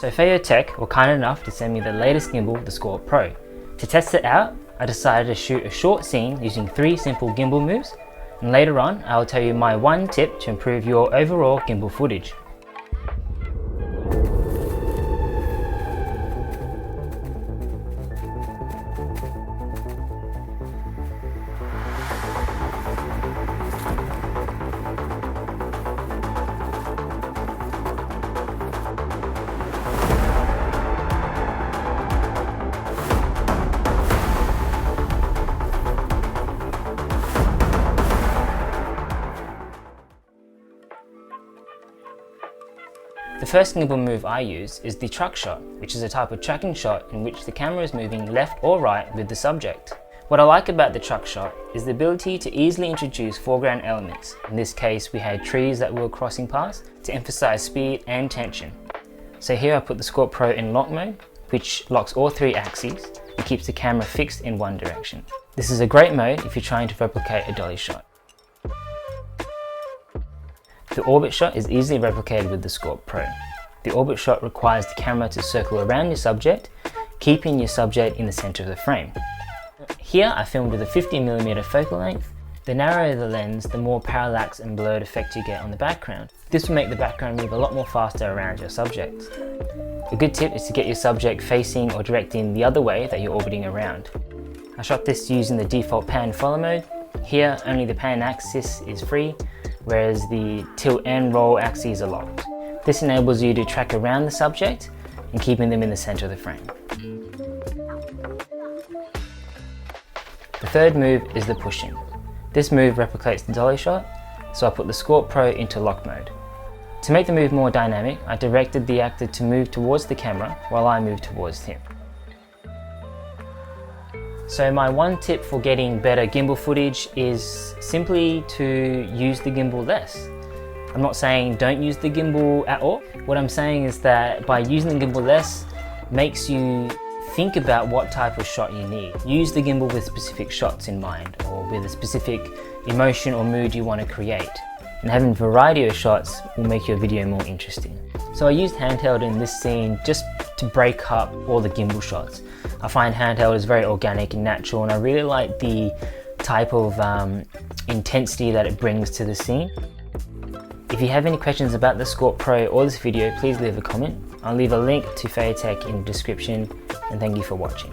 So Feiyu Tech were kind enough to send me the latest gimbal, the Scorp Pro. To test it out, I decided to shoot a short scene using 3 simple gimbal moves, and later on I will tell you my one tip to improve your overall gimbal footage. The first gimbal move I use is the truck shot, which is a type of tracking shot in which the camera is moving left or right with the subject. What I like about the truck shot is the ability to easily introduce foreground elements. In this case, we had trees that we were crossing past to emphasize speed and tension. So here I put the Scorp Pro in lock mode, which locks all 3 axes and keeps the camera fixed in one direction. This is a great mode if you're trying to replicate a dolly shot. The orbit shot is easily replicated with the Scorp Pro. The orbit shot requires the camera to circle around your subject, keeping your subject in the center of the frame. Here I filmed with a 50mm focal length. The narrower the lens, the more parallax and blurred effect you get on the background. This will make the background move a lot more faster around your subject. A good tip is to get your subject facing or directing the other way that you're orbiting around. I shot this using the default pan follow mode. Here only the pan axis is free, whereas the tilt and roll axes are locked. This enables you to track around the subject and keeping them in the center of the frame. The third move is the pushing. This move replicates the dolly shot, so I put the Scorp Pro into lock mode. To make the move more dynamic, I directed the actor to move towards the camera while I moved towards him. So my one tip for getting better gimbal footage is simply to use the gimbal less. I'm not saying don't use the gimbal at all. What I'm saying is that by using the gimbal less makes you think about what type of shot you need. Use the gimbal with specific shots in mind or with a specific emotion or mood you want to create. And having a variety of shots will make your video more interesting. So I used handheld in this scene just to break up all the gimbal shots. I find handheld is very organic and natural, and I really like the type of intensity that it brings to the scene. If you have any questions about the Scorp Pro or this video, please leave a comment. I'll leave a link to Feiyu Tech in the description, and thank you for watching.